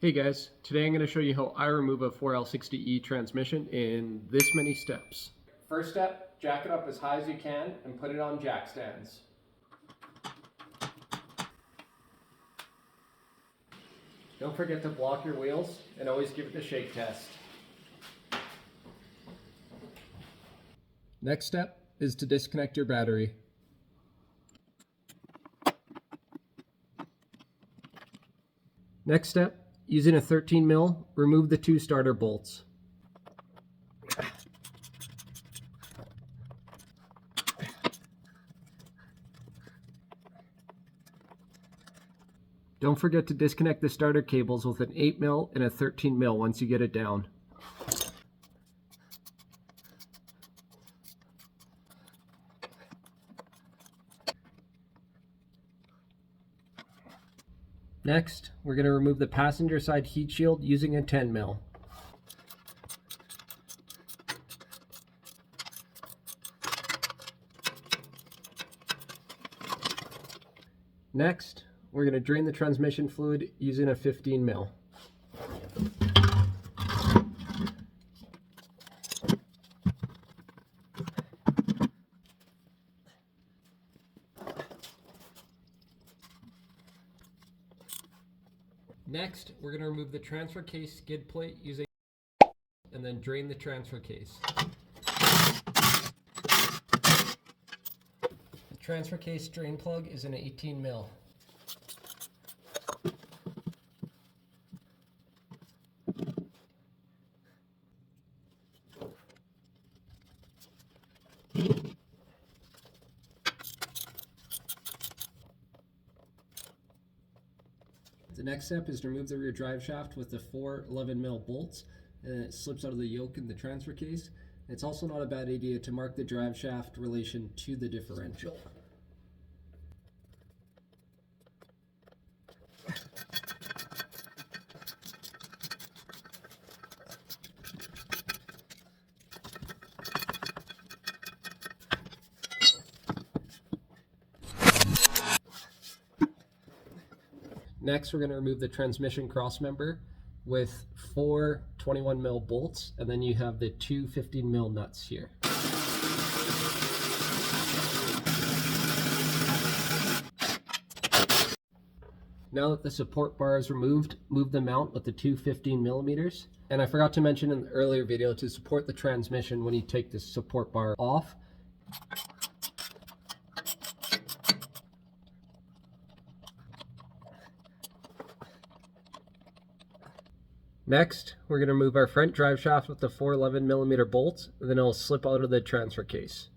Hey guys, today I'm going to show you how I remove a 4L60E transmission in this many steps. First step, jack it up as high as you can and put it on jack stands. Don't forget to block your wheels and always give it the shake test. Next step is to disconnect your battery. Next step, using a 13 mil, remove the two starter bolts. Don't forget to disconnect the starter cables with an 8 mil and a 13 mil once you get it down. Next, we're going to remove the passenger side heat shield using a 10 mil. Next, we're going to drain the transmission fluid using a 15 mil. Next, we're going to remove the transfer case skid plate using and then drain the transfer case. The transfer case drain plug is an 18 mil. The next step is to remove the rear drive shaft with the 4 11 mil bolts, and it slips out of the yoke in the transfer case. It's also not a bad idea to mark the drive shaft relation to the differential. Next, we're going to remove the transmission crossmember with 4 21 mil bolts, and then you have the two 15 mil nuts here. Now that the support bar is removed, move the mount with the two 15 millimeters. And I forgot to mention in the earlier video to support the transmission when you take the support bar off. Next, we're going to remove our front drive shaft with the 4 11 millimeter bolts, and then it'll slip out of the transfer case.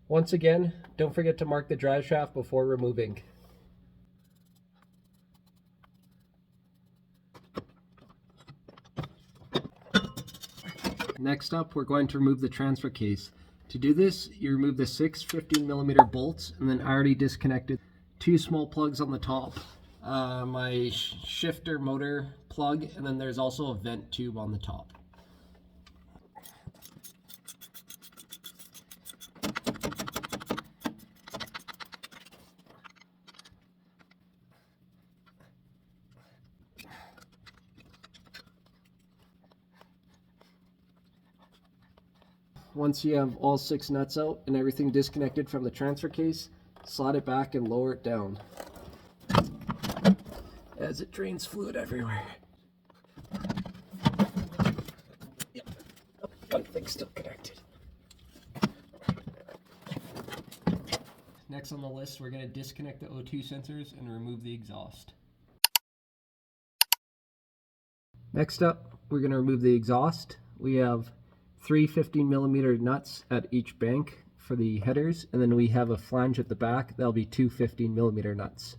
Once again, don't forget to mark the drive shaft before removing. Next up, we're going to remove the transfer case. To do this, you remove the 6 15 millimeter bolts, and then I already disconnected 2 small plugs on the top. My shifter motor plug, and then there's also a vent tube on the top. Once you have all 6 nuts out and everything disconnected from the transfer case, slide it back and lower it down as it drains fluid everywhere. Yep. Oh, one thing's still connected. Next on the list, we're going to disconnect the O2 sensors and remove the exhaust. Next up, we're going to remove the exhaust. We have 3 15 millimeter nuts at each bank for the headers, and then we have a flange at the back. That'll be 2 15 millimeter nuts.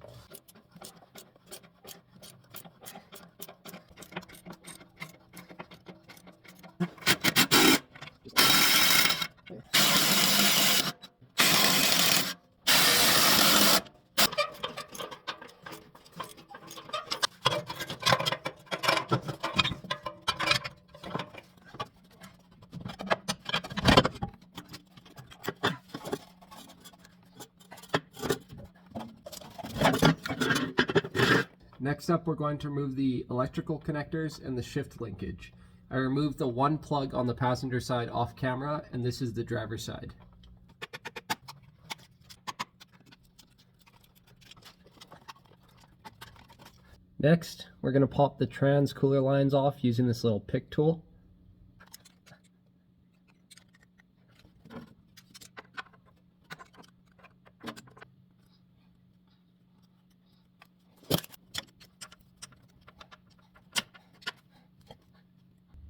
Next up, we're going to remove the electrical connectors and the shift linkage. I removed the one plug on the passenger side off camera, and this is the driver's side. Next, we're going to pop the trans cooler lines off using this little pick tool.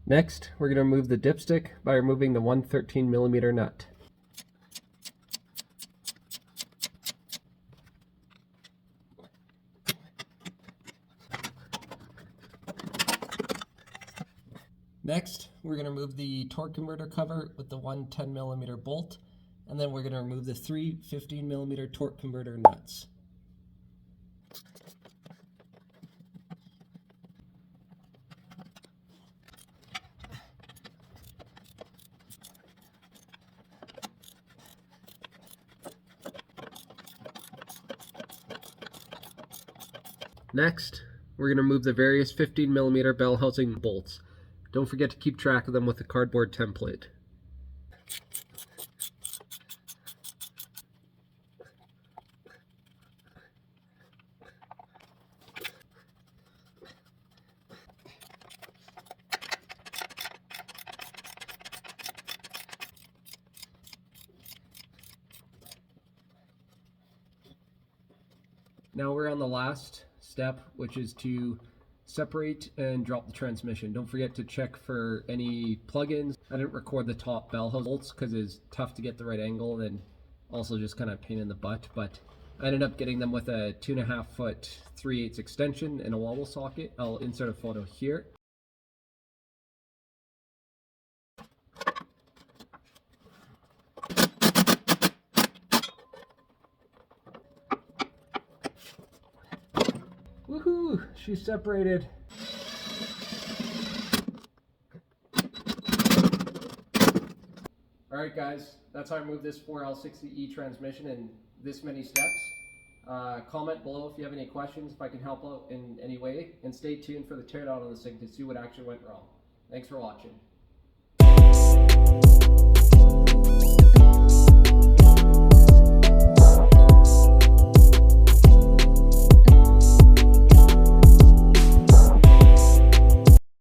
Next, we're going to remove the dipstick by removing the 113mm nut. Next, we're going to remove the torque converter cover with the 110mm bolt, and then we're going to remove the 3 15mm torque converter nuts. Next, we're going to remove the various 15mm Bellhousing bolts. Don't forget to keep track of them with a cardboard template. Now we're on the last step, which is to separate and drop the transmission. Don't forget to check for any plugins. I didn't record the top bellhouse bolts because it's tough to get the right angle and also just kind of pain in the butt, but I ended up getting them with a 2.5 foot 3/8 extension and a wobble socket. I'll insert a photo here. Woohoo! She's separated. Alright guys, that's how I moved this 4L60E transmission in this many steps. Comment below if you have any questions, if I can help out in any way, and stay tuned for the teardown on this thing to see what actually went wrong. Thanks for watching.